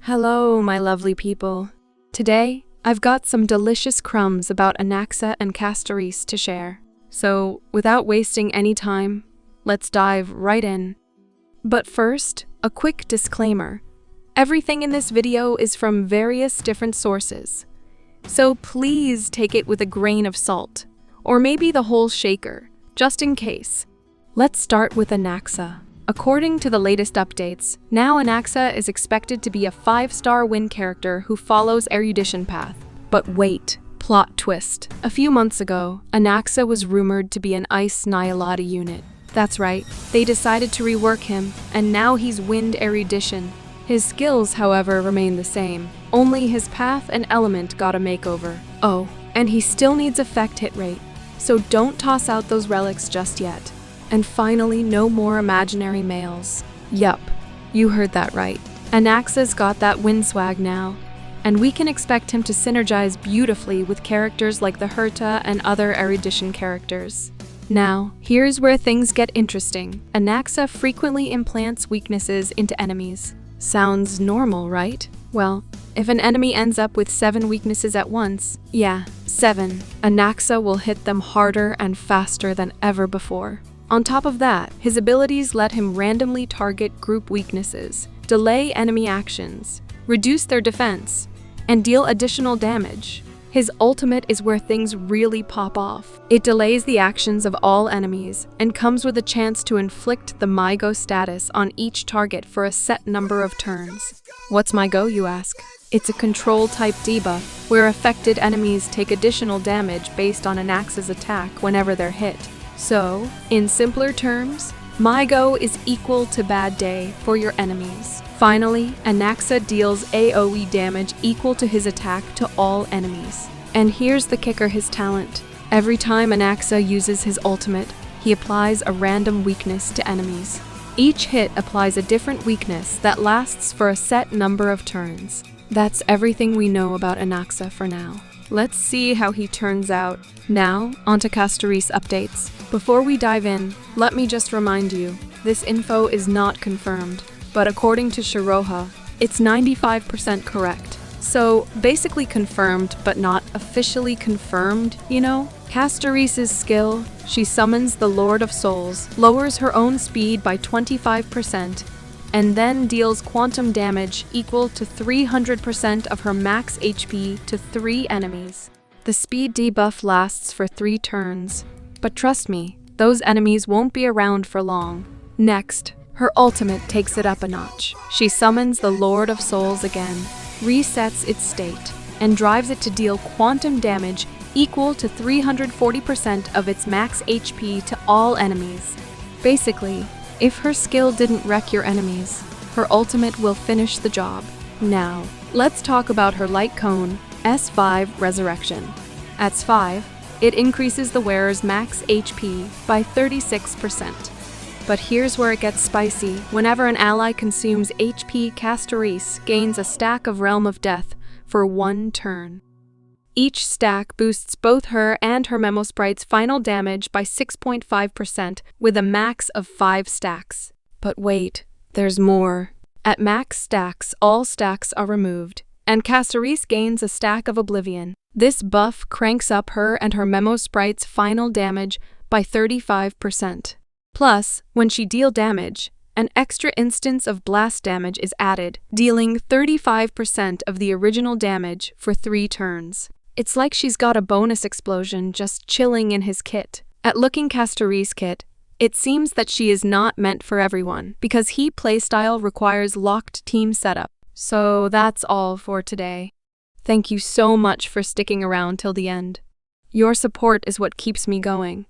Hello, my lovely people. Today, I've got some delicious crumbs about Anaxa and Castoris to share. So, without wasting any time, let's dive right in. But first, a quick disclaimer. Everything in this video is from various different sources. So please take it with a grain of salt, or maybe the whole shaker, just in case. Let's start with Anaxa. According to the latest updates, now Anaxa is expected to be a 5-star win character who follows erudition path. But wait, plot twist. A few months ago, Anaxa was rumored to be an Ice Nihilata unit. That's right, they decided to rework him, and now he's wind erudition. His skills, however, remain the same. Only his path and element got a makeover. Oh, and he still needs effect hit rate. So don't toss out those relics just yet. And finally, no more imaginary males. Yup, you heard that right. Anaxa's got that wind swag now, and we can expect him to synergize beautifully with characters like the Herta and other erudition characters. Now, here's where things get interesting. Anaxa frequently implants weaknesses into enemies. Sounds normal, right? Well, if an enemy ends up with 7 weaknesses at once, yeah, 7, Anaxa will hit them harder and faster than ever before. On top of that, his abilities let him randomly target group weaknesses, delay enemy actions, reduce their defense, and deal additional damage. His ultimate is where things really pop off. It delays the actions of all enemies and comes with a chance to inflict the MyGo status on each target for a set number of turns. What's MyGo, you ask? It's a control-type debuff where affected enemies take additional damage based on Anaxa's attack whenever they're hit. So, in simpler terms, MyGo is equal to bad day for your enemies. Finally, Anaxa deals AoE damage equal to his attack to all enemies. And here's the kicker: his talent. Every time Anaxa uses his ultimate, he applies a random weakness to enemies. Each hit applies a different weakness that lasts for a set number of turns. That's everything we know about Anaxa for now. Let's see how he turns out. Now, onto Castoris updates. Before we dive in, let me just remind you, this info is not confirmed, but according to Shiroha, it's 95% correct. So, basically confirmed, but not officially confirmed, you know? Castoris' skill, she summons the Lord of Souls, lowers her own speed by 25%, and then deals quantum damage equal to 300% of her max HP to 3 enemies. The speed debuff lasts for 3 turns, but trust me, those enemies won't be around for long. Next, her ultimate takes it up a notch. She summons the Lord of Souls again, resets its state, and drives it to deal quantum damage equal to 340% of its max HP to all enemies. Basically, if her skill didn't wreck your enemies, her ultimate will finish the job. Now, let's talk about her light cone, S5 Resurrection. At S5, it increases the wearer's max HP by 36%. But here's where it gets spicy. Whenever an ally consumes HP, Castoris gains a stack of Realm of Death for 1 turn. Each stack boosts both her and her Memo Sprite's final damage by 6.5% with a max of 5 stacks. But wait, there's more. At max stacks, all stacks are removed, and Castoris gains a stack of Oblivion. This buff cranks up her and her Memo Sprite's final damage by 35%. Plus, when she deals damage, an extra instance of blast damage is added, dealing 35% of the original damage for 3 turns. It's like she's got a bonus explosion just chilling in his kit. At looking Castoris' kit, it seems that she is not meant for everyone, because he playstyle requires locked team setup. So that's all for today. Thank you so much for sticking around till the end. Your support is what keeps me going.